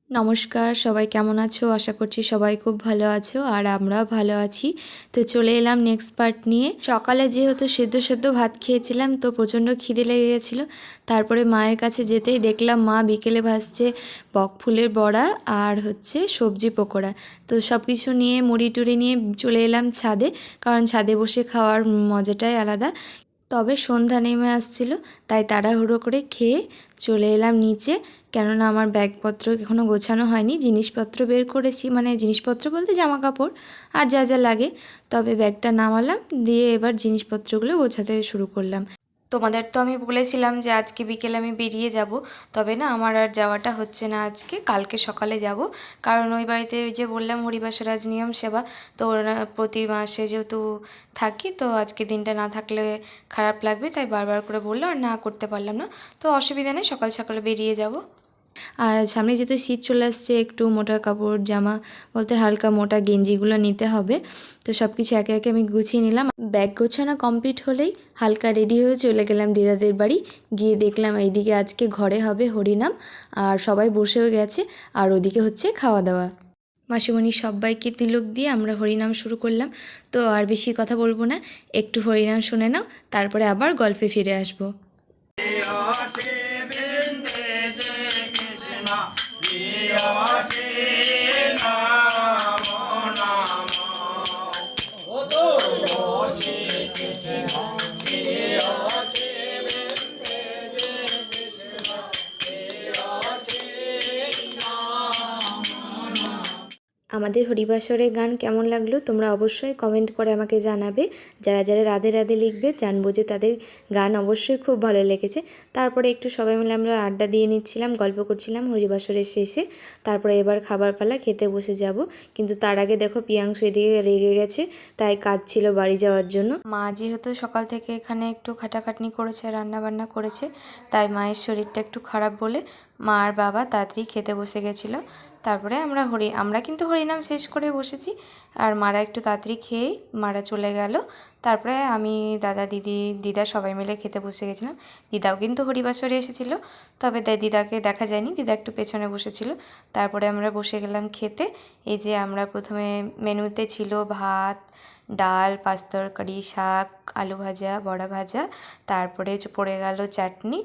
নমস্কার, সবাই কেমন আছো? আশা করছি সবাই খুব ভালো আছো আর আমরাও ভালো আছি। তো চলে এলাম নেক্সট পার্ট নিয়ে। সকালে যেহেতু সেদ্ধ সেদ্ধ ভাত খেয়েছিলাম তো প্রচণ্ড খিদে লেগে গেছিলো। তারপরে মায়ের কাছে যেতেই দেখলাম মা বিকেলে ভাজছে বক ফুলের বড়া আর হচ্ছে সবজি পকোড়া। তো সব কিছু নিয়ে মুড়ি টুড়ি নিয়ে চলে এলাম ছাদে, কারণ ছাদে বসে খাওয়ার মজাটাই আলাদা। তবে সন্ধ্যা নেমে আসছিল, তাই তাড়াহুড়ো করে খেয়ে চলে এলাম নিচে। কেননা আমার ব্যাগপত্র এখনও গোছানো হয়নি, জিনিসপত্র বের করেছি, মানে জিনিসপত্র বলতে জামা কাপড় আর যা যা লাগে। তবে ব্যাগটা নামালাম, দিয়ে এবার জিনিসপত্রগুলো গোছাতে শুরু করলাম। তোমাদের তো আমি বলেছিলাম যে আজকে বিকেলে আমি বেরিয়ে যাব, তবে না আমার আর যাওয়াটা হচ্ছে না আজকে, কালকে সকালে যাব। কারণ ওই বাড়িতে ওই যে বললাম হরিবাসর রাজ নিয়ম সেবা, তো ওরা প্রতি মাসে যেহেতু থাকি, তো আজকে দিনটা না থাকলে খারাপ লাগবে, তাই বারবার করে বললো আর না করতে পারলাম না। তো অসুবিধা নেই, সকাল সকালে বেরিয়ে যাব। আর সামনে যেহেতু শীত চলে আসছে, একটু মোটা কাপড় জামা বলতে হালকা মোটা গেঞ্জিগুলো নিতে হবে। তো সব কিছু একে একে আমি গুছিয়ে নিলাম। ব্যাগ গোছানো কমপ্লিট হলেই হালকা রেডি হয়ে চলে গেলাম দিদাদের বাড়ি। গিয়ে দেখলাম এইদিকে আজকে ঘরে হবে হরিনাম, আর সবাই বসেও গেছে, আর ওদিকে হচ্ছে খাওয়া দাওয়া। মাসিমণি সবাইকে তিলক দিয়ে আমরা হরিনাম শুরু করলাম। তো আর বেশি কথা বলবো না, একটু হরিনাম শুনে নাও, তারপরে আবার গল্পে ফিরে আসবো। আমাদের হরিবাসরের গান কেমন লাগলো তোমরা অবশ্যই কমেন্ট করে আমাকে জানাবে। যারা যারা রাধে রাধে লিখবে জানবো যে তাদের গান অবশ্যই খুব ভালো লেগেছে। তারপরে একটু সবাই মিলে আমরা আড্ডা দিয়ে নিচ্ছিলাম, গল্প করছিলাম হরিবাসরের শেষে। তারপরে এবার খাবার পালা, খেতে বসে যাব। কিন্তু তার আগে দেখো পিয়াংশু এদিকে রেগে গেছে, তাই কাজ ছিল বাড়ি যাওয়ার জন্য। মা যেহেতু সকাল থেকে এখানে একটু খাটাখাটনি করেছে, রান্না বান্না করেছে, তাই মায়ের শরীরটা একটু খারাপ বলে মা আর বাবা তাড়াতাড়ি খেতে বসে গেছিলো। তারপরে আমরা কিন্তু হরিনাম শেষ করে বসেছি, আর মারা একটু তাড়াতাড়ি খেয়েই মারা চলে গেল। তারপরে আমি দাদা দিদা সবাই মিলে খেতে বসে গেছিলাম। দিদাও কিন্তু হরিবাসরে এসেছিলো, তবে দিদাকে দেখা যায়নি, দিদা একটু পেছনে বসেছিল। তারপরে আমরা বসে গেলাম খেতে। এই যে আমরা প্রথমে মেনুতে ছিল ভাত, ডাল, পাঁচ তরকারি, শাক, আলু ভাজা, বড়া ভাজা, তারপরে পড়ে গেল চাটনি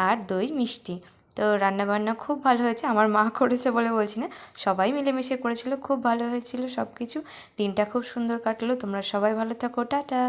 আর দই মিষ্টি। তো রান্নাবান্না খুব ভালো হয়েছে, আমার মা করেছে বলে বলছি না, সবাই মিলেমিশে করেছিল, খুব ভালো হয়েছিল সব কিছু। দিনটা খুব সুন্দর কাটলো। তোমরা সবাই ভালো থাকো, টাটা।